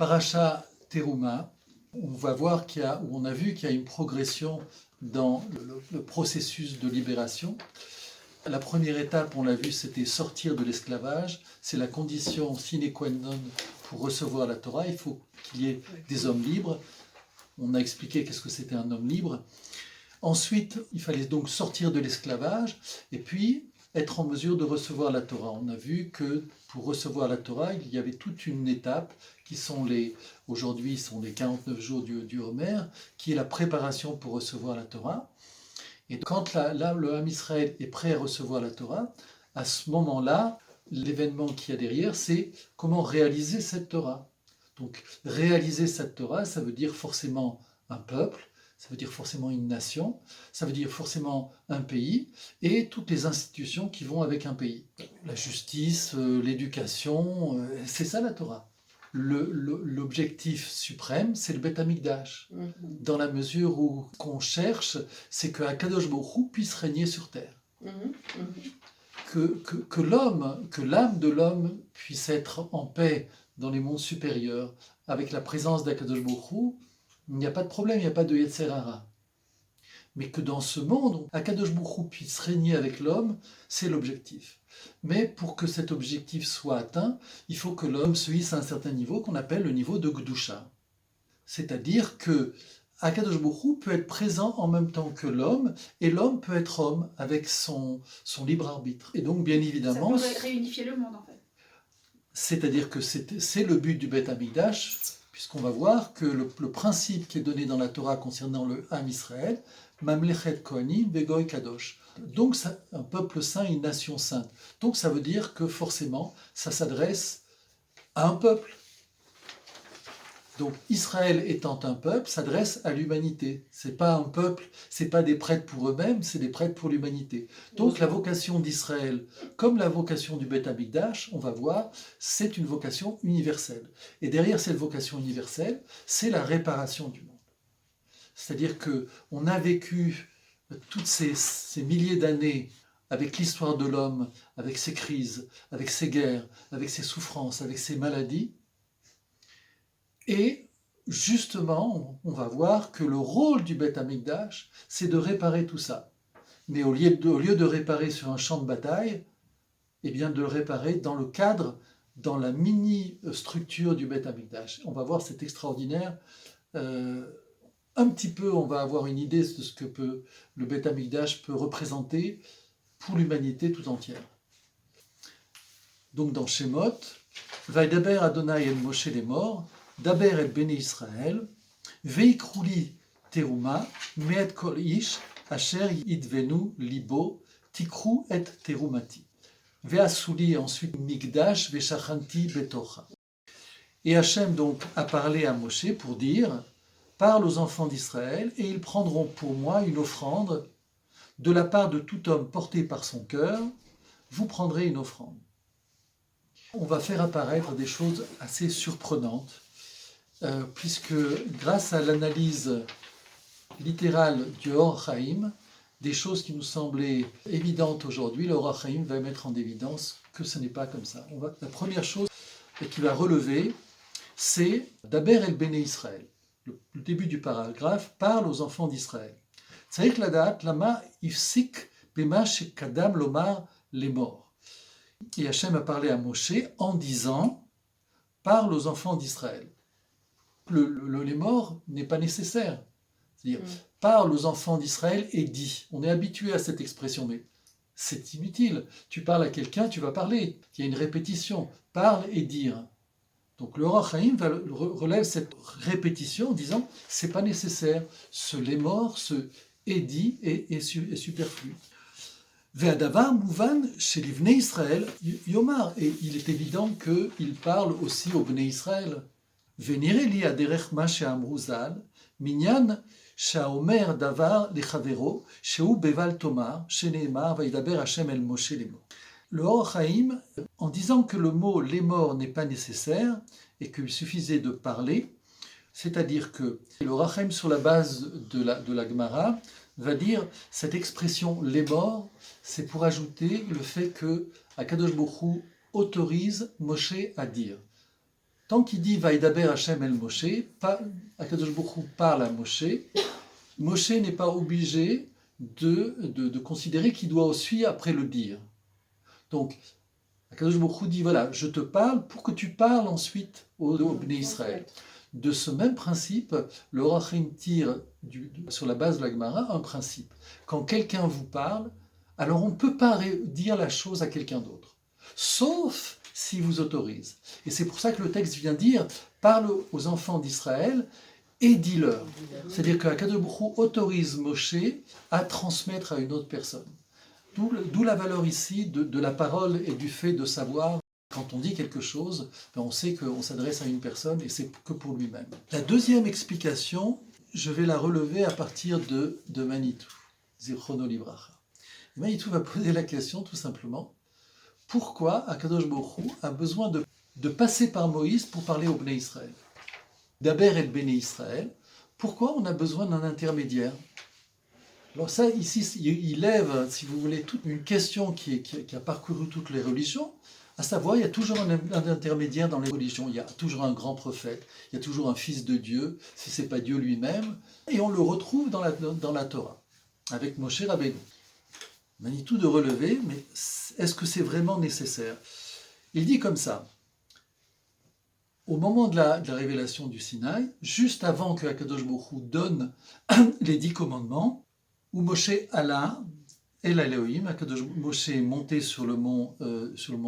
Parasha Teruma, on a vu qu'il y a une progression dans le processus de libération. La première étape, on l'a vu, c'était sortir de l'esclavage. C'est la condition sine qua non pour recevoir la Torah. Il faut qu'il y ait des hommes libres. On a expliqué qu'est-ce que c'était un homme libre. Ensuite, il fallait donc sortir de l'esclavage et puis être en mesure de recevoir la Torah. On a vu que pour recevoir la Torah, il y avait toute une étape qui sont aujourd'hui sont les 49 jours du Homer, qui est la préparation pour recevoir la Torah. Et quand le Ham Israël est prêt à recevoir la Torah, à ce moment-là, l'événement qu'il y a derrière, c'est comment réaliser cette Torah. Donc réaliser cette Torah, ça veut dire forcément un peuple, ça veut dire forcément une nation, ça veut dire forcément un pays et toutes les institutions qui vont avec un pays. La justice, l'éducation, c'est ça la Torah. L'objectif suprême, c'est le Beth Amikdash. Dans la mesure où qu'on cherche, c'est que Akadosh Baruch Hu puisse régner sur terre. Que l'âme de l'homme puisse être en paix dans les mondes supérieurs, avec la présence d'Akadosh Baruch Hu, il n'y a pas de problème, il n'y a pas de Yetzer Hara. Mais que dans ce monde, Akadosh Baruch Hu puisse régner avec l'homme, c'est l'objectif. Mais pour que cet objectif soit atteint, il faut que l'homme se hisse à un certain niveau qu'on appelle le niveau de Gdusha. C'est-à-dire que Akadosh Baruch Hu peut être présent en même temps que l'homme, et l'homme peut être homme avec son libre arbitre. Et donc, bien évidemment... Ça peut réunifier le monde, en fait. C'est-à-dire que c'est le but du Beth Amikdash, puisqu'on va voir que le principe qui est donné dans la Torah concernant le Ham Israël, Mamlechet Kohanim Vegoy Kadosh. Donc, un peuple saint, une nation sainte. Donc, ça veut dire que forcément, ça s'adresse à un peuple. Donc, Israël étant un peuple, s'adresse à l'humanité. C'est pas un peuple, c'est pas des prêtres pour eux-mêmes, c'est des prêtres pour l'humanité. Donc, la vocation d'Israël, comme la vocation du Beth Amikdash, on va voir, c'est une vocation universelle. Et derrière cette vocation universelle, c'est la réparation du monde. C'est-à-dire que on a vécu toutes ces milliers d'années avec l'histoire de l'homme, avec ses crises, avec ses guerres, avec ses souffrances, avec ses maladies. Et justement, on va voir que le rôle du Beth Amikdash, c'est de réparer tout ça. Mais au lieu de réparer sur un champ de bataille, eh bien de le réparer dans le cadre, dans la mini-structure du Beth Amikdash. On va voir, c'est extraordinaire. Un petit peu, on va avoir une idée de ce que le Beth Amikdash peut représenter pour l'humanité tout entière. Donc dans Shemot, Vaidaber Adonai el Moshe lemor, Daber el Bnei Israël, Veikrouli teruma, meet kol ish, asher yidvenu libo, tikru et terumati. Veasuli ensuite migdash, veshachanti betocha. Et Hachem donc a parlé à Moshe pour dire, parle aux enfants d'Israël et ils prendront pour moi une offrande de la part de tout homme porté par son cœur, vous prendrez une offrande. On va faire apparaître des choses assez surprenantes, puisque grâce à l'analyse littérale du Or Chaim, des choses qui nous semblaient évidentes aujourd'hui, le Or Chaim va mettre en évidence que ce n'est pas comme ça. La première chose qu'il va relever, c'est Daber el Bnei Israël. Le début du paragraphe parle aux enfants d'Israël. Tzarich ladat lama ifsik bema shekadam lomar lemor. Et Hachem a parlé à Moshe en disant, parle aux enfants d'Israël. Le lemor n'est pas nécessaire. C'est-à-dire, parle aux enfants d'Israël et dis. On est habitué à cette expression, mais c'est inutile. Tu parles à quelqu'un, tu vas parler. Il y a une répétition. Parle et dire. Donc le Or Chaim relève cette répétition en disant c'est pas nécessaire, ce lemor, ce édit est superflu. Ve'adavar mouvan chez les Bnei Israël yomar, et il est évident qu'il parle aussi aux Bnei Israël. Ve'nire li aderech ma she'amru zal minyan she'omer davar lechavero she'u beval tomar she'neemar va'idaber Hashem el Moshe lemor. Le Or Chaim, en disant que le mot lemor n'est pas nécessaire et qu'il suffisait de parler, c'est-à-dire que le Or Chaim, sur la base de la Gemara, va dire cette expression lemor, c'est pour ajouter le fait que Akadosh Baruch Hu autorise Moshe à dire. Tant qu'il dit Vaïdaber Hashem el Moshe, Akadosh Baruch Hu parle à Moshe, Moshe n'est pas obligé de considérer qu'il doit aussi après le dire. Donc, Akadosh Baruch Hu dit, voilà, je te parle pour que tu parles ensuite au Bnei Israël. De ce même principe, le Rachim tire sur la base de la Gemara un principe. Quand quelqu'un vous parle, alors on ne peut pas dire la chose à quelqu'un d'autre, sauf s'il vous autorise. Et c'est pour ça que le texte vient dire, parle aux enfants d'Israël et dis-leur. C'est-à-dire qu'Akadosh Baruch Hu autorise Moshe à transmettre à une autre personne. D'où la valeur ici de la parole et du fait de savoir, quand on dit quelque chose, on sait qu'on s'adresse à une personne et c'est que pour lui-même. La deuxième explication, je vais la relever à partir de Manitou, Zichrono Livracha. Manitou va poser la question tout simplement, pourquoi Akadosh Baruch Hu a besoin de passer par Moïse pour parler au Bnei Israël? Daber et Bnei Israël, pourquoi on a besoin d'un intermédiaire? Alors ça, ici, il lève, si vous voulez, toute une question qui a parcouru toutes les religions, à savoir, il y a toujours un intermédiaire dans les religions, il y a toujours un grand prophète, il y a toujours un fils de Dieu, si ce n'est pas Dieu lui-même, et on le retrouve dans la Torah, avec Moshe Rabbeinu. Manitou de relever, mais est-ce que c'est vraiment nécessaire? Il dit comme ça, au moment de la révélation du Sinaï, juste avant que Akadosh Baruch Hu donne les 10 commandements, où Moshe alla, El Elohim, Moshe est monté sur le mont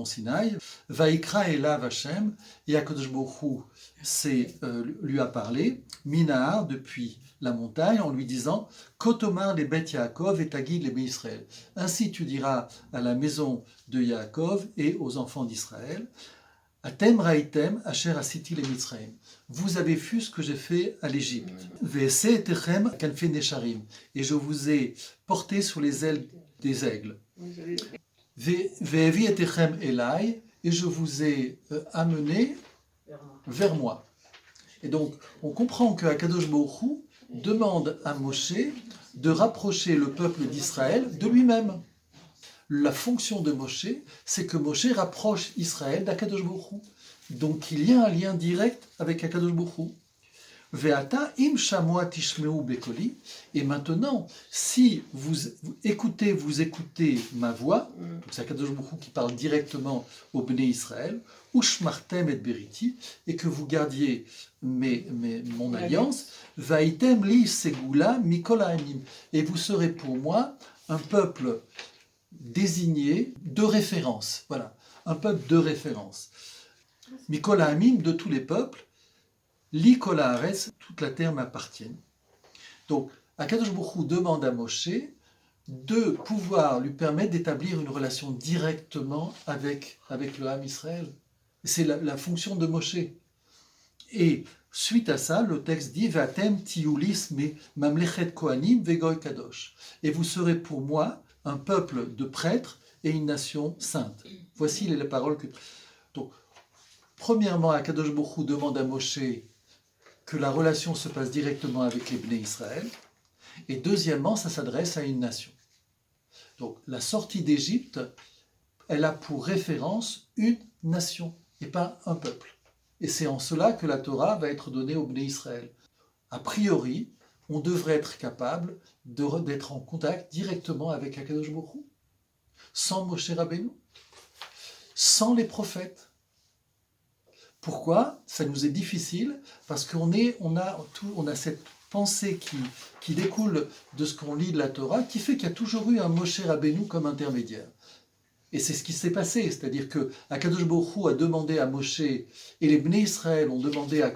Sinaï, Vaikra Elav Hashem, et Akadosh Baruch Hu lui a parlé, Minahar, depuis la montagne, en lui disant, Kotomar les Bet Yaakov et Tagid les Bnei Israël. Ainsi tu diras à la maison de Yaakov et aux enfants d'Israël, Atem raïtem asher asiti le Mitzrayim. Vous avez vu ce que j'ai fait à l'Égypte. Ve'ese etechem kanfe nesharim. Et je vous ai porté sur les ailes des aigles. Ve'evi etechem elai. Et je vous ai amené vers moi. Et donc, on comprend que Akadosh Baruch Hu demande à Moshe de rapprocher le peuple d'Israël de lui-même. La fonction de Moshe, c'est que Moshe rapproche Israël d'Akadosh Baruch Hu. Donc il y a un lien direct avec Akadosh Baruch Hu. Ve'ata im shamoa tishmeu bekoli. Et maintenant, si vous écoutez ma voix, donc c'est Akadosh Baruch Hu qui parle directement au Bnei Israël, ushmartem et beriti, et que vous gardiez mon alliance, vaitem li segula mikol ha'amim. Et vous serez pour moi un peuple désigné de référence. Voilà, un peuple de référence. Mikol ha'amim, de tous les peuples, li kol haaretz, toute la terre m'appartient. Donc, Akadosh Baruch Hu demande à Moshe de pouvoir lui permettre d'établir une relation directement avec le Ham Israël. C'est la fonction de Moshe. Et suite à ça, le texte dit Vatem tiulis me mamlechet kohanim vegoy kadosh. Et vous serez pour moi un peuple de prêtres et une nation sainte. Voici les paroles que... Donc, premièrement, Akadosh Baruch Hu demande à Moshe que la relation se passe directement avec les Bnei Israël. Et deuxièmement, ça s'adresse à une nation. Donc, la sortie d'Égypte, elle a pour référence une nation et pas un peuple. Et c'est en cela que la Torah va être donnée au Bnei Israël. A priori, on devrait être capable d'être en contact directement avec Akadosh Baruch Hu, sans Moshe Rabbeinu, sans les prophètes. Pourquoi? Ça nous est difficile, parce qu'on a cette pensée qui découle de ce qu'on lit de la Torah, qui fait qu'il y a toujours eu un Moshe Rabbeinu comme intermédiaire. Et c'est ce qui s'est passé, c'est-à-dire que Akadosh Baruch Hu a demandé à Moshe, et les Bnei Israël ont demandé à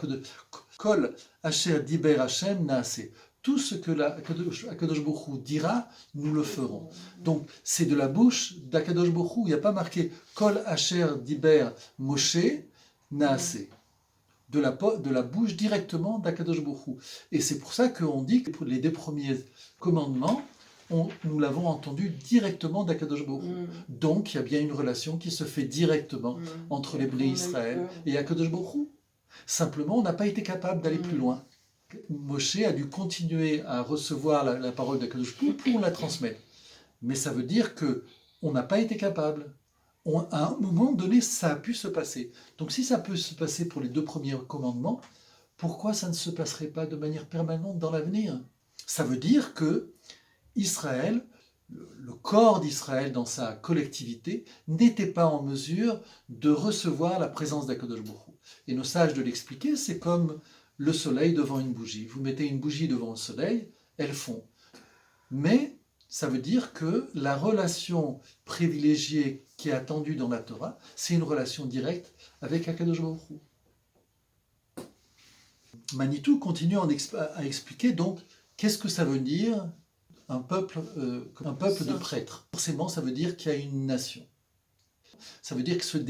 Kol Asher Diber Hashem Naase. Tout ce que Akadosh Baruch Hu dira, nous le ferons. Donc c'est de la bouche d'Akadosh Baruch Hu, il n'y a pas marqué Kol Asher Diber Moshe Naase. De la bouche directement d'Akadosh Baruch Hu. Et c'est pour ça qu'on dit que les deux premiers commandements, nous l'avons entendu directement d'Akadosh Baruch Hu. Donc il y a bien une relation qui se fait directement entre les Bnei Israël et Akadosh Baruch Hu. Simplement, on n'a pas été capable d'aller plus loin. Moshe a dû continuer à recevoir la parole d'Akadosh Baruch Hu pour la transmettre. Mais ça veut dire qu'on n'a pas été capable. à un moment donné, ça a pu se passer. Donc si ça peut se passer pour les 2 premiers commandements, pourquoi ça ne se passerait pas de manière permanente dans l'avenir? Ça veut dire que Israël, le corps d'Israël dans sa collectivité, n'était pas en mesure de recevoir la présence d'Akadosh Baruch Hu. Et nos sages de l'expliquer, c'est comme le soleil devant une bougie. Vous mettez une bougie devant le soleil, elle fond. Mais ça veut dire que la relation privilégiée qui est attendue dans la Torah, c'est une relation directe avec Akadosh Baruch Hu. Manitou continue à expliquer donc qu'est-ce que ça veut dire un peuple de prêtres. Forcément, ça veut dire qu'il y a une nation. Ça veut dire que c'est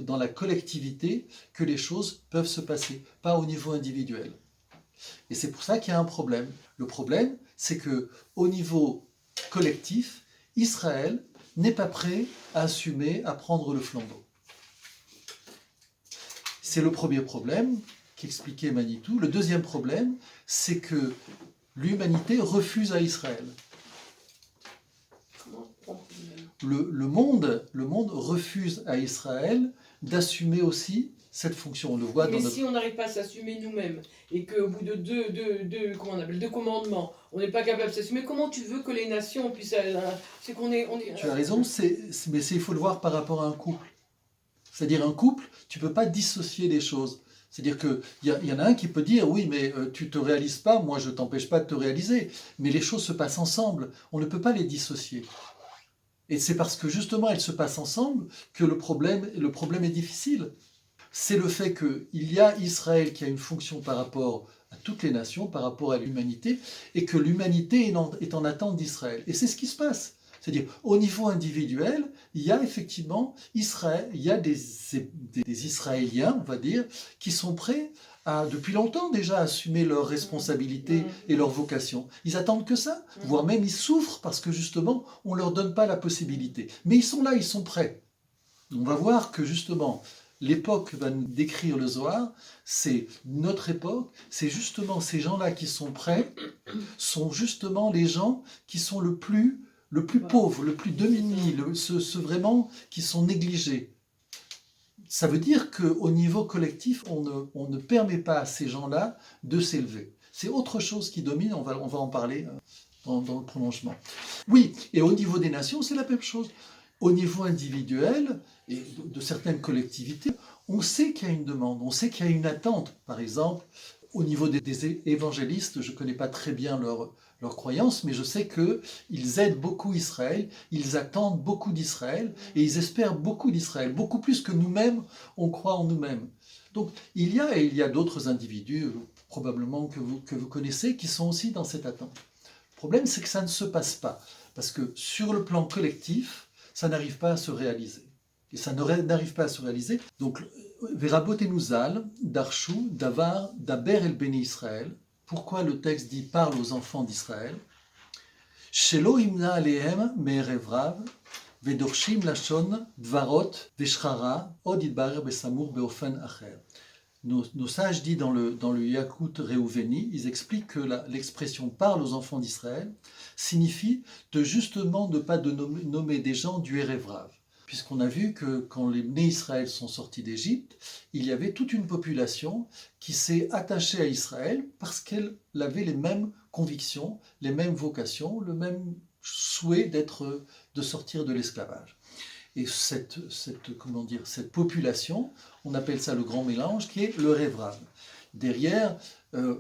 dans la collectivité que les choses peuvent se passer, pas au niveau individuel. Et c'est pour ça qu'il y a un problème. Le problème, c'est que au niveau collectif, Israël n'est pas prêt à assumer, à prendre le flambeau. C'est le premier problème qu'expliquait Manitou. Le deuxième problème, c'est que l'humanité refuse à Israël. Le monde refuse à Israël d'assumer aussi cette fonction. On le voit mais si on n'arrive pas à s'assumer nous-mêmes et qu'au bout de deux commandements, on n'est pas capable de s'assumer, comment tu veux que les nations puissent... c'est qu'on est... Tu as raison, mais il faut le voir par rapport à un couple. C'est-à-dire un couple, tu ne peux pas dissocier les choses. C'est-à-dire qu'il y en a un qui peut dire, oui, mais tu ne te réalises pas, moi je ne t'empêche pas de te réaliser. Mais les choses se passent ensemble, on ne peut pas les dissocier. Et c'est parce que justement elles se passent ensemble que le problème est difficile. C'est le fait qu'il y a Israël qui a une fonction par rapport à toutes les nations, par rapport à l'humanité, et que l'humanité est en attente d'Israël. Et c'est ce qui se passe. C'est-à-dire, au niveau individuel, il y a effectivement Israël, il y a des Israéliens, on va dire, qui sont prêts à, depuis longtemps déjà, assumer leurs responsabilités et leurs vocations. Ils attendent que ça, voire même ils souffrent parce que justement, on ne leur donne pas la possibilité. Mais ils sont là, ils sont prêts. On va voir que justement, l'époque que va nous décrire le Zohar, c'est notre époque, c'est justement ces gens-là qui sont prêts, sont justement les gens qui sont le plus pauvre, le plus démuni, ceux vraiment qui sont négligés. Ça veut dire qu'au niveau collectif, on ne permet pas à ces gens-là de s'élever. C'est autre chose qui domine, on va en parler dans le prolongement. Oui, et au niveau des nations, c'est la même chose. Au niveau individuel et de certaines collectivités, on sait qu'il y a une demande, on sait qu'il y a une attente. Par exemple, au niveau des évangélistes, je ne connais pas très bien leur croyance, mais je sais qu'ils aident beaucoup Israël, ils attendent beaucoup d'Israël, et ils espèrent beaucoup d'Israël, beaucoup plus que nous-mêmes, on croit en nous-mêmes. Donc il y a d'autres individus, probablement que vous connaissez, qui sont aussi dans cette attente. Le problème, c'est que ça ne se passe pas, parce que sur le plan collectif, ça n'arrive pas à se réaliser. Et ça n'arrive pas à se réaliser. Donc, Verabotenouzal, Darchou, Davar, Daber el Béni Israël. Pourquoi le texte dit parle aux enfants d'Israël? Shelo imna alehem me'erev rav, vedorshim lashon dvarot veshchara, od yidbarer besamur beofen acher. Nos sages disent dans le Yakut Reuveni, ils expliquent que l'expression parle aux enfants d'Israël signifie justement de ne pas nommer des gens du Erev Rav. Puisqu'on a vu que quand les nés Israël sont sortis d'Égypte, il y avait toute une population qui s'est attachée à Israël parce qu'elle avait les mêmes convictions, les mêmes vocations, le même souhait de sortir de l'esclavage. Et cette population, on appelle ça le grand mélange, qui est le Révrav. Derrière,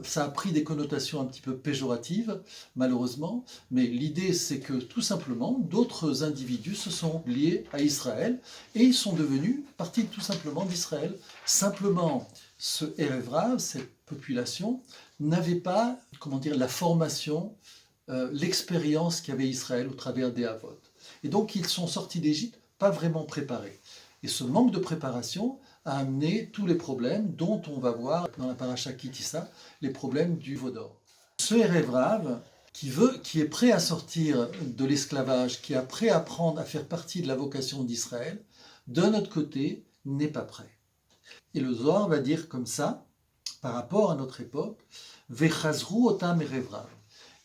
ça a pris des connotations un petit peu péjoratives, malheureusement, mais l'idée c'est que tout simplement, d'autres individus se sont liés à Israël et ils sont devenus partie tout simplement d'Israël. Simplement, ce Révrav, cette population, n'avait pas, la formation, l'expérience qu'avait Israël au travers des Havot. Et donc, ils sont sortis d'Égypte pas vraiment préparés. Et ce manque de préparation a amené tous les problèmes dont on va voir dans la paracha Kitissa, les problèmes du veau d'or. Ce Erev Rav, qui est prêt à sortir de l'esclavage, qui est prêt à faire partie de la vocation d'Israël, d'un autre côté, n'est pas prêt. Et le Zohar va dire comme ça, par rapport à notre époque, Vechazru otam Erev Rav.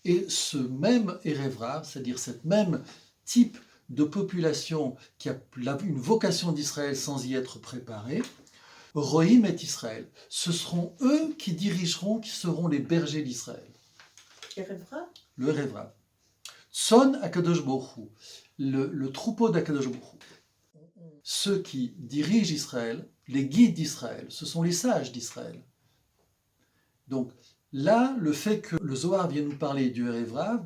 Et ce même Erev Rav, c'est-à-dire cette même type de population qui a une vocation d'Israël sans y être préparée, Roïm et Israël. Ce seront eux qui dirigeront, qui seront les bergers d'Israël. Le Erevra. Tson Akadosh Baruch Hu, le troupeau d'Akadosh Baruch Hu. Ceux qui dirigent Israël, les guides d'Israël, ce sont les sages d'Israël. Donc là, le fait que le Zohar vienne nous parler du Erevra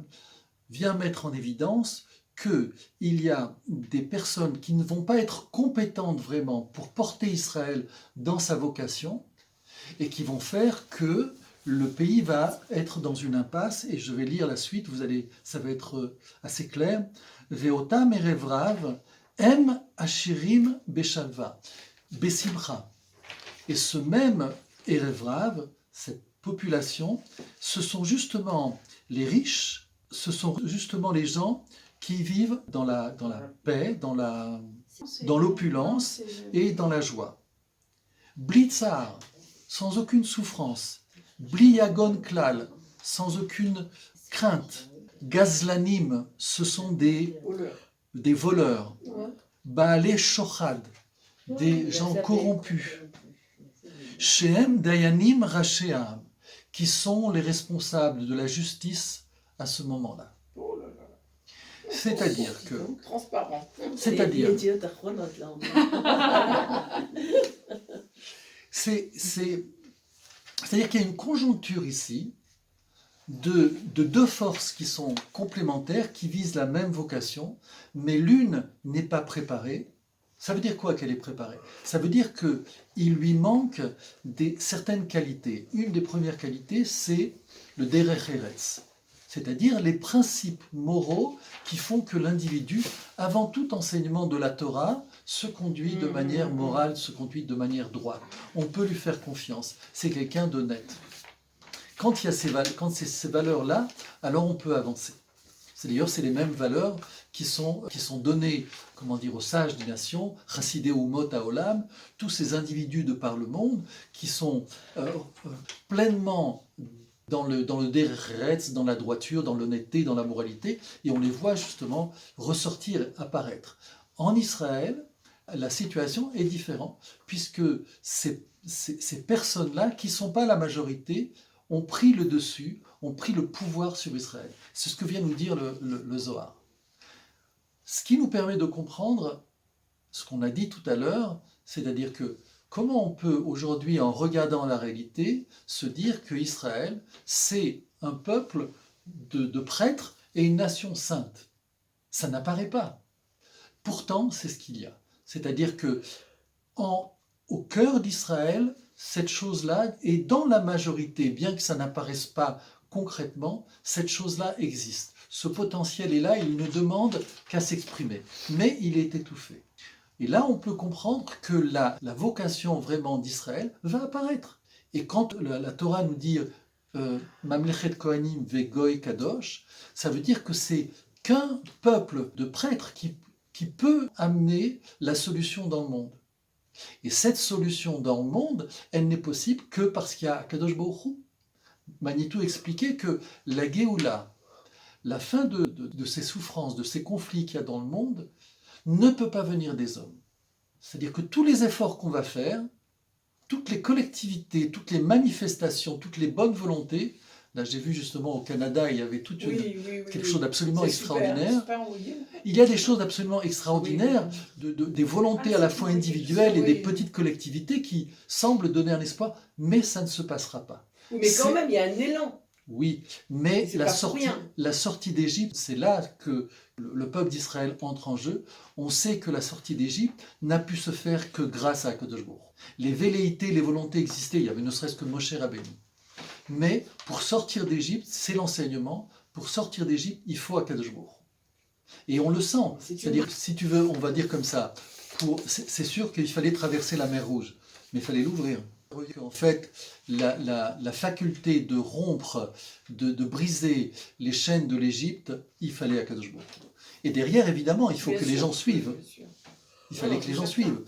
vient mettre en évidence qu'il y a des personnes qui ne vont pas être compétentes vraiment pour porter Israël dans sa vocation et qui vont faire que le pays va être dans une impasse. Et je vais lire la suite, ça va être assez clair. Veotam erevrav em ashirim beshalva besimcha. Et ce même erevrav, cette population, ce sont justement les riches, ce sont justement les gens qui vivent dans la paix, dans l'opulence et dans la joie. Blitzar, sans aucune souffrance. Bliyagon klal, sans aucune crainte. Gazlanim, ce sont des voleurs. Baalé shochad, des gens corrompus. Shehem dayanim rasheam, qui sont les responsables de la justice à ce moment-là. C'est-à-dire que... Transparent. C'est-à-dire... C'est-à-dire qu'il y a une conjoncture ici de deux forces qui sont complémentaires, qui visent la même vocation, mais l'une n'est pas préparée. Ça veut dire quoi qu'elle est préparée? Ça veut dire qu'il lui manque certaines qualités. Une des premières qualités, c'est le derech eretz, c'est-à-dire les principes moraux qui font que l'individu, avant tout enseignement de la Torah, se conduit de manière morale, se conduit de manière droite. On peut lui faire confiance. C'est quelqu'un d'honnête. Quand il y a ces valeurs-là, alors on peut avancer. D'ailleurs, c'est les mêmes valeurs qui sont données, aux sages des nations, Chassidei Umot Haolam, tous ces individus de par le monde qui sont pleinement dans le derech eretz, dans la droiture, dans l'honnêteté, dans la moralité, et on les voit justement ressortir, apparaître. En Israël, la situation est différente, puisque ces personnes-là, qui ne sont pas la majorité, ont pris le dessus, ont pris le pouvoir sur Israël. C'est ce que vient nous dire le Zohar. Ce qui nous permet de comprendre ce qu'on a dit tout à l'heure, c'est-à-dire que comment on peut aujourd'hui, en regardant la réalité, se dire que Israël, c'est un peuple de prêtres et une nation sainte? Ça n'apparaît pas. Pourtant, c'est ce qu'il y a. C'est-à-dire que au cœur d'Israël, cette chose-là est dans la majorité, bien que ça n'apparaisse pas concrètement, cette chose-là existe. Ce potentiel est là, il ne demande qu'à s'exprimer. Mais il est étouffé. Et là, on peut comprendre que la vocation vraiment d'Israël va apparaître. Et quand la Torah nous dit Mamlechet Kohanim ve Goy Kadosh, ça veut dire que c'est qu'un peuple de prêtres qui peut amener la solution dans le monde. Et cette solution dans le monde, elle n'est possible que parce qu'il y a Kadosh Baruch Hu. Manitou expliquait que la Géoula, la fin de ces souffrances, de ces conflits qu'il y a dans le monde, ne peut pas venir des hommes. C'est-à-dire que tous les efforts qu'on va faire, toutes les collectivités, toutes les manifestations, toutes les bonnes volontés, là j'ai vu justement au Canada, il y avait quelque chose d'absolument extraordinaire. Super, il y a des choses absolument extraordinaires, des volontés à la fois individuelles et des petites collectivités qui semblent donner un espoir, mais ça ne se passera pas. Oui, mais quand même, il y a un élan. Oui, mais la sortie d'Égypte, c'est là que le peuple d'Israël entre en jeu. On sait que la sortie d'Égypte n'a pu se faire que grâce à Akadosh Baruch Hu. Les velléités, les volontés existaient, il y avait ne serait-ce que Moshe Rabbeinu. Mais pour sortir d'Égypte, c'est l'enseignement, pour sortir d'Égypte, il faut Akadosh Baruch Hu. Et on le sent, c'est-à-dire, si tu veux, on va dire comme ça, c'est sûr qu'il fallait traverser la mer Rouge, mais il fallait l'ouvrir. En fait, la faculté de rompre, de briser les chaînes de l'Égypte, il fallait Akadosh Baruch Hu. Et derrière, évidemment, il faut que les gens suivent. Il fallait que les gens suivent.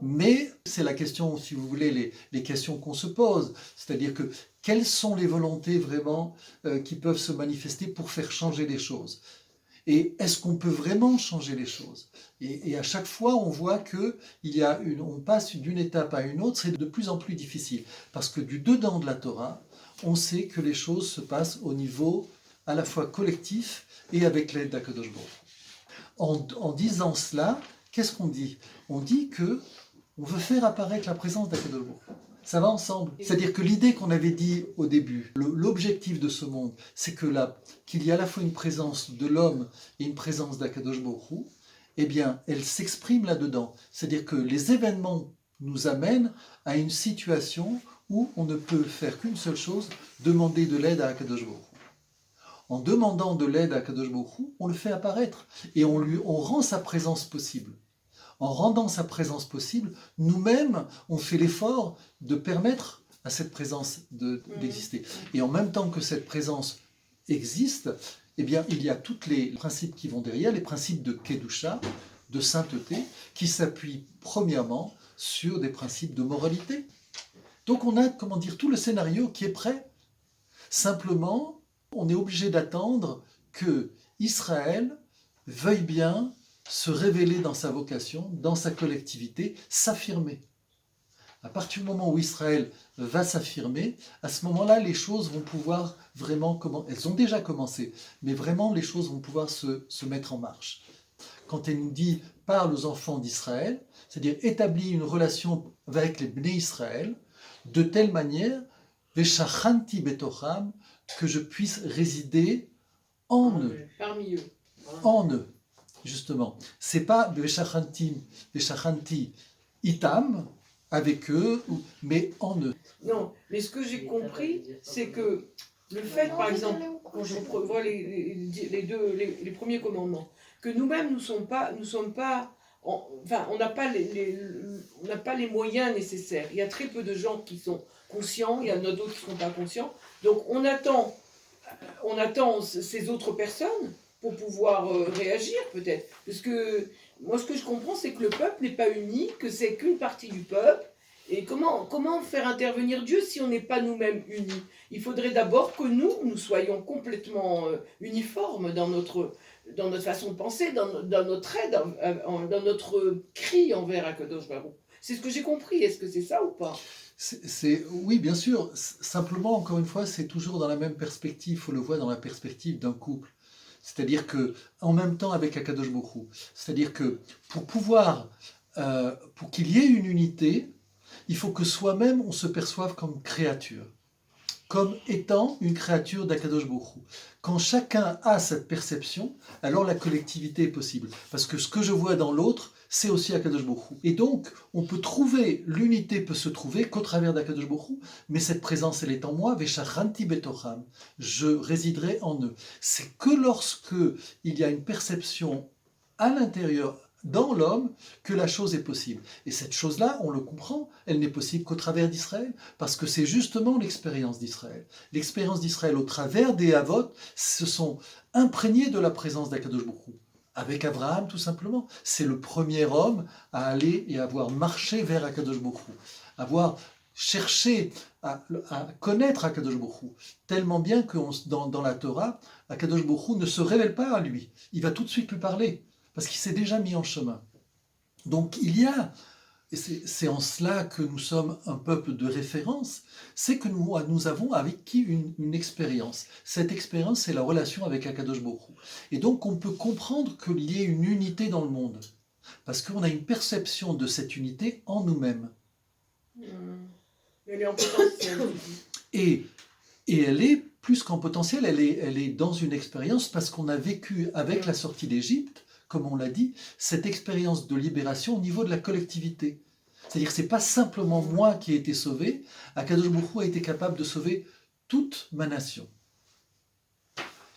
Mais c'est la question, si vous voulez, les questions qu'on se pose. C'est-à-dire que quelles sont les volontés vraiment qui peuvent se manifester pour faire changer les choses? Et est-ce qu'on peut vraiment changer les choses? Et à chaque fois, on voit on passe d'une étape à une autre, c'est de plus en plus difficile. Parce que du dedans de la Torah, on sait que les choses se passent au niveau à la fois collectif et avec l'aide d'Akadosh Baruch Hu. En disant cela, qu'est-ce qu'on dit? On dit que on veut faire apparaître la présence d'Akadosh Baruch Hu. Ça va ensemble. C'est-à-dire que l'idée qu'on avait dit au début, l'objectif de ce monde, c'est qu'il y a à la fois une présence de l'homme et une présence d'Akadosh Baruch Hu, eh bien, elle s'exprime là-dedans. C'est-à-dire que les événements nous amènent à une situation où on ne peut faire qu'une seule chose, demander de l'aide à Akadosh Baruch Hu. En demandant de l'aide à Akadosh Baruch Hu, on le fait apparaître et on rend sa présence possible. En rendant sa présence possible, nous-mêmes, on fait l'effort de permettre à cette présence d'exister. Et en même temps que cette présence existe, eh bien, il y a tous les principes qui vont derrière, les principes de Kedusha, de sainteté, qui s'appuient premièrement sur des principes de moralité. Donc on a, tout le scénario qui est prêt. Simplement, on est obligé d'attendre que Israël veuille bien se révéler dans sa vocation, dans sa collectivité, s'affirmer. À partir du moment où Israël va s'affirmer, à ce moment-là, les choses vont pouvoir vraiment elles ont déjà commencé, mais vraiment les choses vont pouvoir se mettre en marche. Quand elle nous dit « parle aux enfants d'Israël », c'est-à-dire établis une relation avec les Bnei Israël, de telle manière « Veshachanti betocham » que je puisse résider en eux. Parmi eux. En eux. Justement, c'est pas Veshachanti itam, avec eux, mais en eux. Non, mais ce que j'ai compris, c'est que le fait, par exemple, quand je vois les premiers commandements, que nous-mêmes, on n'a pas les moyens nécessaires. Il y a très peu de gens qui sont conscients, il y en a d'autres qui ne sont pas conscients. Donc on attend ces autres personnes pour pouvoir réagir peut-être. Parce que moi ce que je comprends c'est que le peuple n'est pas uni, que c'est qu'une partie du peuple. Et comment faire intervenir Dieu si on n'est pas nous-mêmes unis? Il faudrait d'abord que nous soyons complètement uniformes dans notre façon de penser, dans notre aide, dans notre cri envers Akadosh Baruch. C'est ce que j'ai compris. Est-ce que c'est ça ou pas? Oui, bien sûr. Simplement, encore une fois, c'est toujours dans la même perspective. Il faut le voir dans la perspective d'un couple. C'est-à-dire que, en même temps avec Akadosh Baruch Hu, c'est-à-dire que pour qu'il y ait une unité, il faut que soi-même on se perçoive comme créature, comme étant une créature d'Akadosh Baruch Hu. Quand chacun a cette perception, alors la collectivité est possible. Parce que ce que je vois dans l'autre, c'est aussi Akadosh Baruch Hu. Et donc, l'unité peut se trouver qu'au travers d'Akadosh Baruch Hu, mais cette présence, elle est en moi, Veshachanti betocham, je résiderai en eux. C'est que lorsque il y a une perception à l'intérieur, dans l'homme, que la chose est possible. Et cette chose-là, on le comprend, elle n'est possible qu'au travers d'Israël, parce que c'est justement l'expérience d'Israël. L'expérience d'Israël au travers des Havot, se sont imprégnés de la présence d'Akadosh Baruch Hu. Avec Abraham, tout simplement. C'est le premier homme à aller et avoir marché vers Akadosh Baruch Hu, avoir cherché à connaître Akadosh Baruch Hu, tellement bien que dans la Torah, Akadosh Baruch Hu ne se révèle pas à lui. Il va tout de suite lui parler, parce qu'il s'est déjà mis en chemin. Donc et c'est en cela que nous sommes un peuple de référence, c'est que nous avons acquis une expérience. Cette expérience, c'est la relation avec Akadosh Baruch Hu. Et donc on peut comprendre qu'il y ait une unité dans le monde, parce qu'on a une perception de cette unité en nous-mêmes. Elle est en potentiel. Et elle est plus qu'en potentiel, elle est dans une expérience, parce qu'on a vécu avec la sortie d'Égypte, comme on l'a dit, cette expérience de libération au niveau de la collectivité. C'est-à-dire que ce n'est pas simplement moi qui ai été sauvé, Akadosh Baruch Hu a été capable de sauver toute ma nation.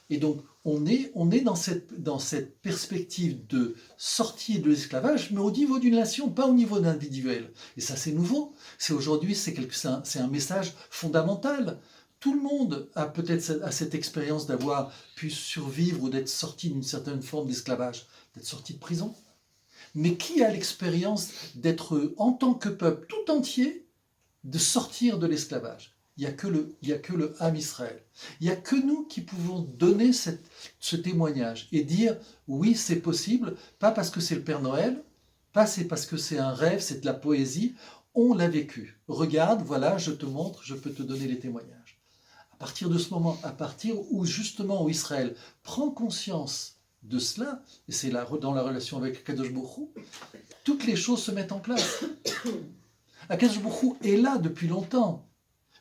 Et donc, on est dans cette perspective de sortie de l'esclavage, mais au niveau d'une nation, pas au niveau d'individuel. Et ça, c'est nouveau. Aujourd'hui, c'est un message fondamental. Tout le monde a peut-être cette expérience d'avoir pu survivre ou d'être sorti d'une certaine forme d'esclavage, d'être sorti de prison. Mais qui a l'expérience d'être, en tant que peuple tout entier, de sortir de l'esclavage? Il n'y a que le Ham Israël. Il n'y a que nous qui pouvons donner ce témoignage et dire oui, c'est possible, pas parce que c'est le Père Noël, pas c'est parce que c'est un rêve, c'est de la poésie, on l'a vécu. Regarde, voilà, je te montre, je peux te donner les témoignages. À partir de ce moment, à partir où justement où Israël prend conscience de cela, et c'est là, dans la relation avec Kadosh Baruch Hu, toutes les choses se mettent en place. Kadosh Baruch Hu est là depuis longtemps.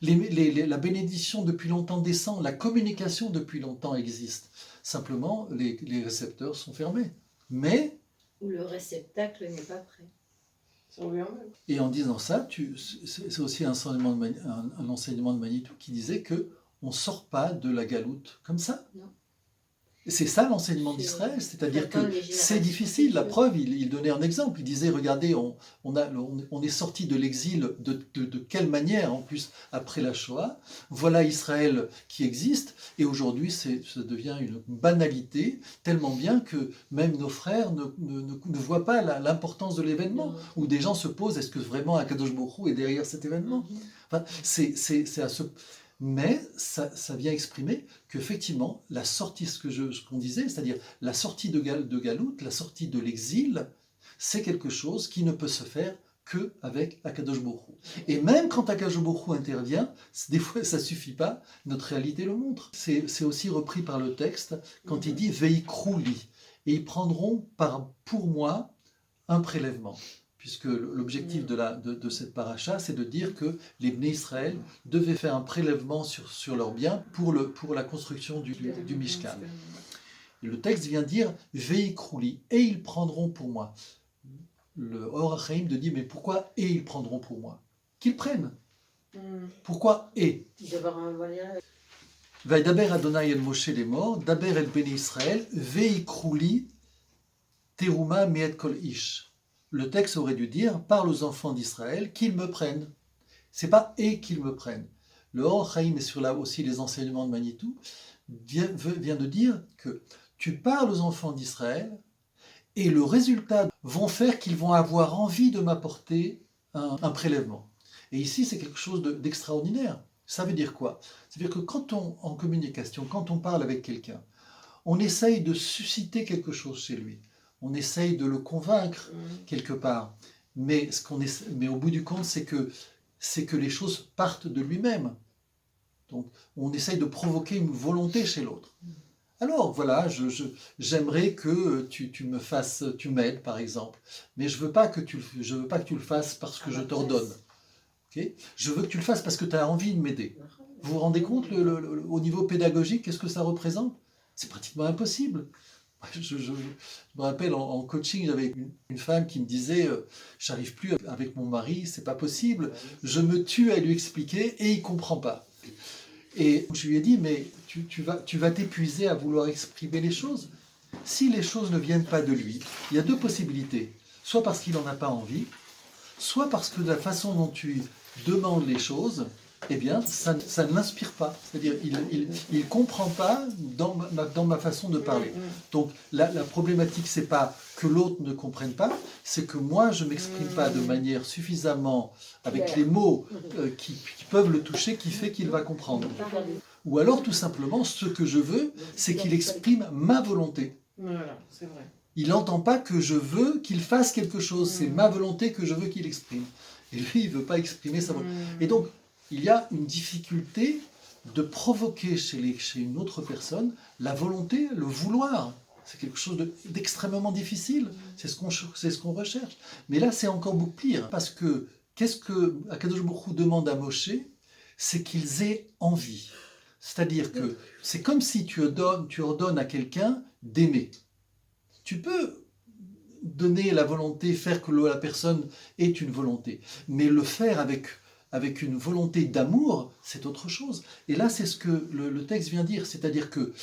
La bénédiction depuis longtemps descend, la communication depuis longtemps existe. Simplement, les récepteurs sont fermés. Mais... Ou le réceptacle n'est pas prêt. Et en disant ça, c'est aussi un enseignement de Manitou qui disait qu'on ne sort pas de la galoute comme ça. Non. C'est ça l'enseignement d'Israël, c'est-à-dire que c'est difficile. La preuve, il donnait un exemple. Il disait, regardez, on est sorti de l'exil de quelle manière, en plus, après la Shoah. Voilà Israël qui existe, et aujourd'hui, ça devient une banalité, tellement bien que même nos frères ne voient pas l'importance de l'événement, où des gens se posent, est-ce que vraiment Akadosh Baruch Hu est derrière cet événement? Enfin, c'est à ce... Mais ça vient exprimer qu'effectivement, la sortie, ce qu'on disait, c'est-à-dire la sortie de Galoute, la sortie de l'exil, c'est quelque chose qui ne peut se faire qu'avec Akadosh Baruch Hu. Et même quand Akadosh Baruch Hu intervient, des fois ça ne suffit pas, notre réalité le montre. C'est aussi repris par le texte quand il dit « Veikrouli » et ils prendront pour moi un prélèvement. Puisque l'objectif de cette paracha, c'est de dire que les Bnei Israël devaient faire un prélèvement sur leurs biens pour la construction du Mishkan. Et le texte vient dire « Veikrouli » et ils prendront pour moi. Le Or HaChaim de dire « Mais pourquoi et ils prendront pour moi ?» Qu'ils prennent. Pourquoi et? « Vaidaber Adonai el Moshe les morts, daber el Bnei Israël, veikrouli teruma me'et kol ish » Le texte aurait dû dire « Parle aux enfants d'Israël qu'ils me prennent ». C'est pas « et qu'ils me prennent ». Le Or Chaim, et sur là aussi les enseignements de Manitou, vient de dire que tu parles aux enfants d'Israël et le résultat vont faire qu'ils vont avoir envie de m'apporter un prélèvement. Et ici, c'est quelque chose d'extraordinaire. Ça veut dire quoi? C'est-à-dire que en communication, quand on parle avec quelqu'un, on essaye de susciter quelque chose chez lui. On essaye de le convaincre quelque part, mais au bout du compte, c'est que les choses partent de lui-même. Donc, on essaye de provoquer une volonté chez l'autre. Alors, voilà, j'aimerais que tu m'aides, par exemple, mais je veux pas que tu le fasses parce que je t'ordonne. Okay? Je veux que tu le fasses parce que tu as envie de m'aider. Vous vous rendez compte, au niveau pédagogique, qu'est-ce que ça représente? C'est pratiquement impossible. Je me rappelle en coaching, j'avais une femme qui me disait j'arrive plus avec mon mari, c'est pas possible, je me tue à lui expliquer et il comprend pas. Et je lui ai dit mais tu vas t'épuiser à vouloir exprimer les choses. Si les choses ne viennent pas de lui, il y a deux possibilités, soit parce qu'il n'en a pas envie, soit parce que de la façon dont tu demandes les choses, eh bien, ça ne l'inspire pas. C'est-à-dire, il ne comprend pas dans ma façon de parler. Donc, la problématique, c'est pas que l'autre ne comprenne pas, c'est que moi, je ne m'exprime pas de manière suffisamment, avec les mots qui peuvent le toucher, qui fait qu'il va comprendre. Ou alors, tout simplement, ce que je veux, c'est qu'il exprime ma volonté. Voilà, c'est vrai. Il n'entend pas que je veux qu'il fasse quelque chose, c'est ma volonté que je veux qu'il exprime. Et lui, il ne veut pas exprimer sa volonté. Et donc, il y a une difficulté de provoquer chez une autre personne la volonté, le vouloir. C'est quelque chose d'extrêmement difficile. C'est ce qu'on recherche. Mais là, c'est encore beaucoup pire. Parce que, qu'est-ce que Akadosh Baruch Hu demande à Moshe? C'est qu'ils aient envie. C'est-à-dire que c'est comme si tu ordonnes à quelqu'un d'aimer. Tu peux donner la volonté, faire que la personne ait une volonté. Mais le faire avec une volonté d'amour, c'est autre chose. Et là, c'est ce que le texte vient dire, c'est-à-dire que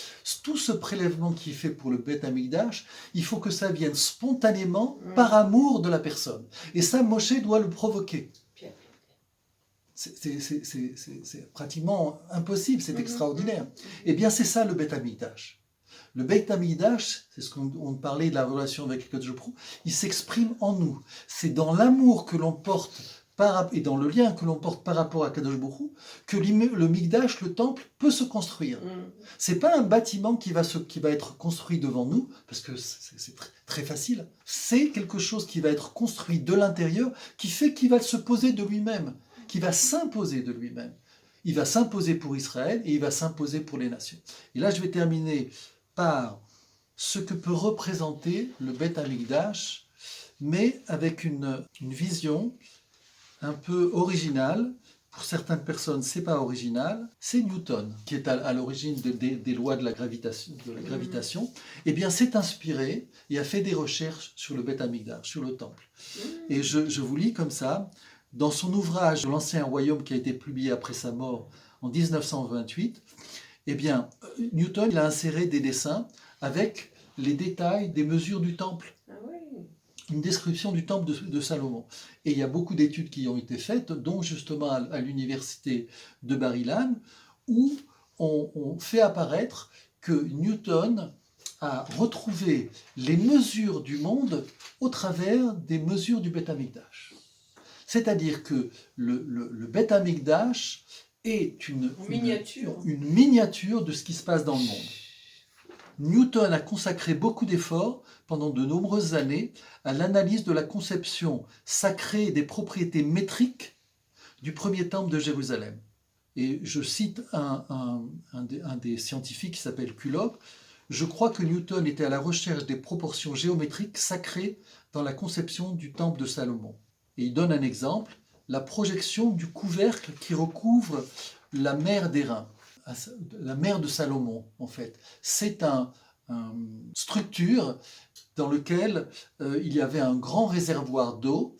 tout ce prélèvement qu'il fait pour le Beth Amikdash, il faut que ça vienne spontanément par amour de la personne. Et ça, Moshe doit le provoquer. C'est pratiquement impossible, c'est extraordinaire. Eh bien, c'est ça le Beth Amikdash. Le Beit HaMikdash, c'est ce qu'on parlait de la relation avec Akadosh Baruch Hu, il s'exprime en nous. C'est dans l'amour que l'on porte et dans le lien que l'on porte par rapport à Kadosh Baruch Hu, que le Mikdash, le temple, peut se construire. C'est pas un bâtiment qui va être construit devant nous, parce que c'est très facile. C'est quelque chose qui va être construit de l'intérieur, qui fait qu'il va se poser de lui-même, qui va s'imposer de lui-même. Il va s'imposer pour Israël et il va s'imposer pour les nations. Et là, je vais terminer par ce que peut représenter le Beth Amikdash, mais avec une vision un peu originale. Pour certaines personnes, c'est pas original. C'est Newton qui est à l'origine des lois de la gravitation. Eh bien, s'est inspiré et a fait des recherches sur le Beth Amikdash, sur le temple. Et je vous lis comme ça. Dans son ouvrage L'Ancien Royaume, qui a été publié après sa mort en 1928, eh bien, Newton il a inséré des dessins avec les détails des mesures du temple. Une description du temple de Salomon. Et il y a beaucoup d'études qui ont été faites, dont justement à l'université de Bar-Ilan, où on fait apparaître que Newton a retrouvé les mesures du monde au travers des mesures du Beth Amikdash. C'est-à-dire que le Beth Amikdash est une miniature de ce qui se passe dans le monde. Newton a consacré beaucoup d'efforts pendant de nombreuses années à l'analyse de la conception sacrée et des propriétés métriques du premier temple de Jérusalem. Et je cite un des scientifiques qui s'appelle Kullhoff. Je crois que Newton était à la recherche des proportions géométriques sacrées dans la conception du temple de Salomon. Et il donne un exemple, la projection du couvercle qui recouvre la mer d'Airain. La mer de Salomon, en fait. C'est une structure dans laquelle il y avait un grand réservoir d'eau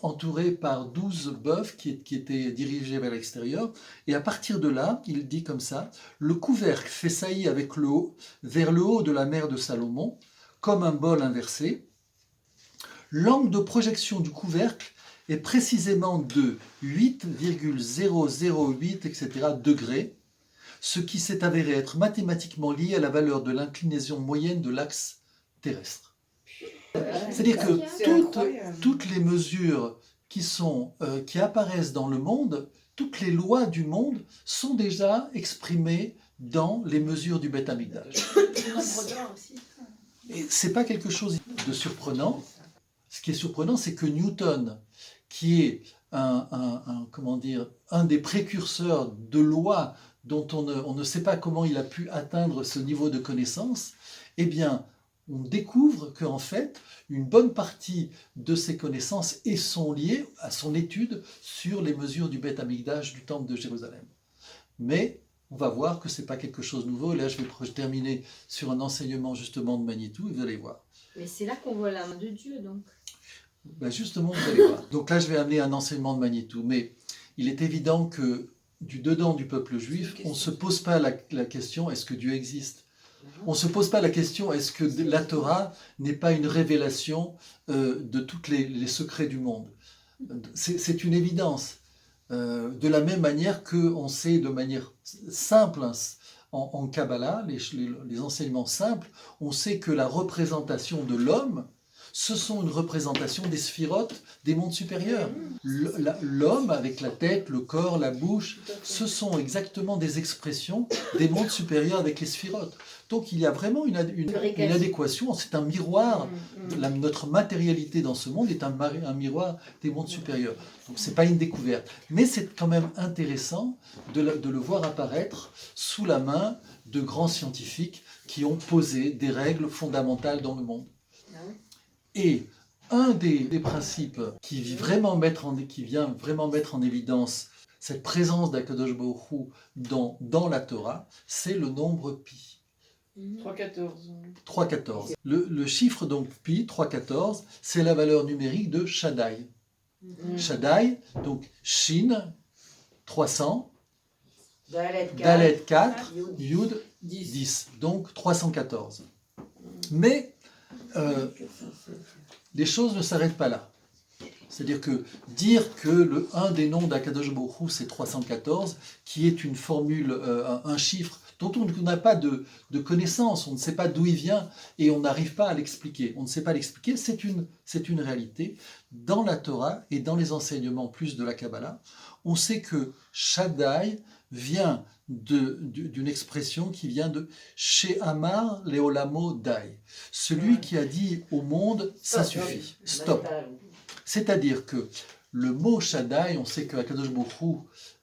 entouré par 12 bœufs qui étaient dirigés vers l'extérieur. Et à partir de là, il dit comme ça, le couvercle fait saillie avec le haut, vers le haut de la mer de Salomon, comme un bol inversé. L'angle de projection du couvercle est précisément de 8,008 etc. degrés, ce qui s'est avéré être mathématiquement lié à la valeur de l'inclinaison moyenne de l'axe terrestre. C'est-à-dire que toutes les mesures qui apparaissent dans le monde, toutes les lois du monde sont déjà exprimées dans les mesures du Beth Amikdash. Et c'est pas quelque chose de surprenant. Ce qui est surprenant, c'est que Newton, qui est un des précurseurs de lois dont on ne sait pas comment il a pu atteindre ce niveau de connaissance, eh bien, on découvre qu'en fait, une bonne partie de ses connaissances sont liées à son étude sur les mesures du Beth Amikdash du temple de Jérusalem. Mais on va voir que ce n'est pas quelque chose de nouveau. Et là, je vais terminer sur un enseignement justement de Manitou, et vous allez voir. Mais c'est là qu'on voit la main de Dieu, donc. Ben justement, vous allez voir. Donc là, je vais amener un enseignement de Manitou. Mais il est évident que du dedans du peuple juif, on ne se pose pas la question, est-ce que Dieu existe ? On ne se pose pas la question, est-ce que la Torah n'est pas une révélation de tous les secrets du monde ? C'est une évidence. De la même manière qu'on sait de manière simple, en Kabbalah, les enseignements simples, on sait que la représentation de l'homme, ce sont une représentation des sphirotes des mondes supérieurs. L'homme, avec la tête, le corps, la bouche, ce sont exactement des expressions des mondes supérieurs avec les sphirotes. Donc il y a vraiment une adéquation, c'est un miroir, notre matérialité dans ce monde est un miroir des mondes supérieurs. Donc ce n'est pas une découverte, mais c'est quand même intéressant de le voir apparaître sous la main de grands scientifiques qui ont posé des règles fondamentales dans le monde. Et un des principes qui vient vraiment mettre en évidence cette présence d'Akadosh Baruch Hu dans la Torah, c'est le nombre pi. 3,14. 3,14. Le chiffre donc pi, 3,14, c'est la valeur numérique de Shaddai. Shaddai, donc Shin, 300, Dalet 4, Yud 10, donc 314. Mais les choses ne s'arrêtent pas là. C'est-à-dire que dire que un des noms d'Akadosh Baruch Hu c'est 314, qui est une formule, un chiffre dont on n'a pas de connaissance, on ne sait pas d'où il vient et on n'arrive pas à l'expliquer. On ne sait pas l'expliquer, c'est une réalité. Dans la Torah et dans les enseignements plus de la Kabbalah, on sait que Shaddai vient d'une expression qui vient de Chez Amar Leolamo Dai, celui qui a dit au monde ça suffit, stop. C'est-à-dire que le mot Shaddai, on sait que Akadosh Baruch Hu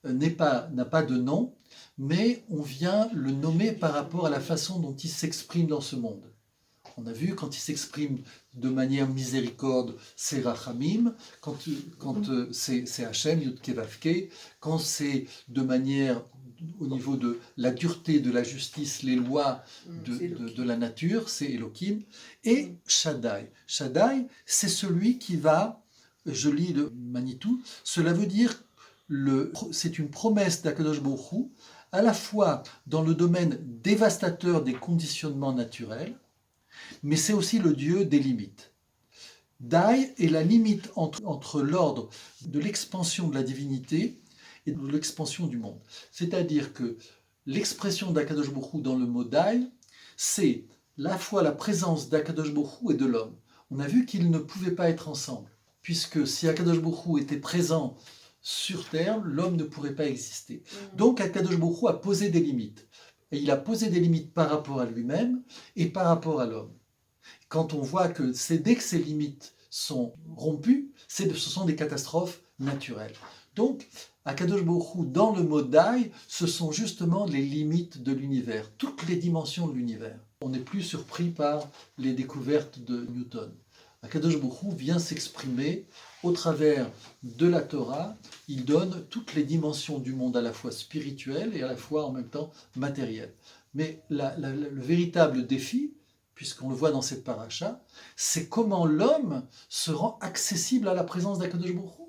n'a pas de nom, mais on vient le nommer par rapport à la façon dont il s'exprime dans ce monde. On a vu quand il s'exprime de manière miséricorde, c'est Rachamim, quand c'est Hachem, Yud Ke Vav Ke, quand c'est de manière au niveau de la dureté de la justice, les lois de la nature, c'est Elohim, et Shaddai. Shaddai, c'est celui qui va, je lis le Manitou, cela veut dire, c'est une promesse d'Akadosh Baruch Hu, à la fois dans le domaine dévastateur des conditionnements naturels, mais c'est aussi le Dieu des limites. Dai est la limite entre l'ordre de l'expansion de la divinité et de l'expansion du monde. C'est-à-dire que l'expression d'Akadosh Baruch Hu dans le mot Dai, c'est à la fois la présence d'Akadosh Baruch Hu et de l'homme. On a vu qu'ils ne pouvaient pas être ensemble, puisque si Akadosh Baruch Hu était présent sur terre, l'homme ne pourrait pas exister. Donc Akadosh Baruch Hu a posé des limites. Et il a posé des limites par rapport à lui-même et par rapport à l'homme. Quand on voit que dès que ces limites sont rompues, ce sont des catastrophes naturelles. Donc, Akadosh Baruch Hu, dans le mot Dai, ce sont justement les limites de l'univers, toutes les dimensions de l'univers. On n'est plus surpris par les découvertes de Newton. Akadosh Baruch Hu vient s'exprimer au travers de la Torah. Il donne toutes les dimensions du monde, à la fois spirituel et à la fois en même temps matériel. Mais le véritable défi, puisqu'on le voit dans cette paracha, c'est comment l'homme se rend accessible à la présence d'Akadosh Baruch Hu.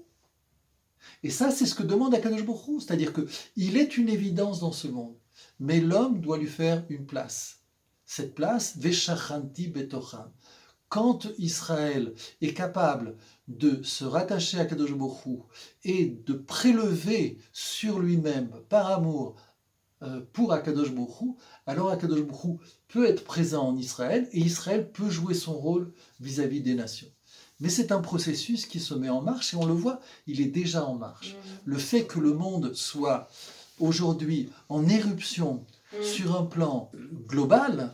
Et ça, c'est ce que demande Akadosh Baruch Hu, c'est-à-dire qu'il est une évidence dans ce monde, mais l'homme doit lui faire une place. Cette place, Veshachanti Betocham. Quand Israël est capable de se rattacher à Akadosh Baruch Hu et de prélever sur lui-même, par amour, pour Akadosh Baruch Hu, alors Akadosh Baruch Hu peut être présent en Israël et Israël peut jouer son rôle vis-à-vis des nations. Mais c'est un processus qui se met en marche et on le voit, il est déjà en marche. Le fait que le monde soit aujourd'hui en éruption sur un plan global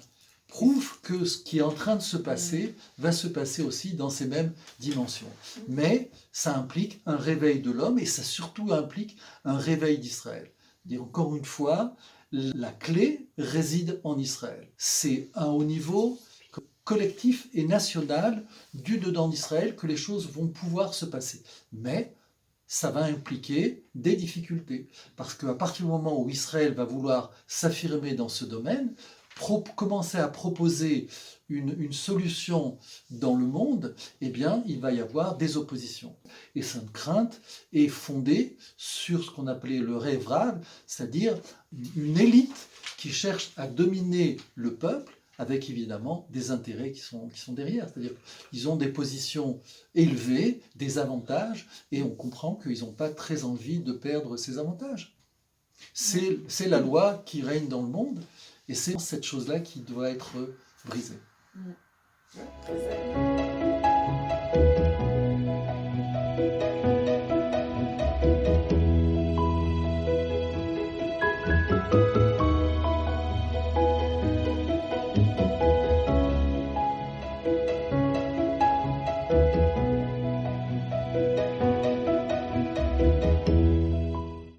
prouve que ce qui est en train de se passer va se passer aussi dans ces mêmes dimensions. Mais ça implique un réveil de l'homme et ça surtout implique un réveil d'Israël. Encore une fois, la clé réside en Israël. C'est un haut niveau collectif et national du dedans d'Israël que les choses vont pouvoir se passer. Mais ça va impliquer des difficultés. Parce qu'à partir du moment où Israël va vouloir s'affirmer dans ce domaine, commencer à proposer une solution dans le monde, eh bien, il va y avoir des oppositions. Et cette crainte est fondée sur ce qu'on appelait le rêve rave, c'est-à-dire une élite qui cherche à dominer le peuple avec évidemment des intérêts qui sont derrière. C'est-à-dire qu'ils ont des positions élevées, des avantages, et on comprend qu'ils n'ont pas très envie de perdre ces avantages. C'est la loi qui règne dans le monde, et c'est cette chose-là qui doit être brisée. Très simple.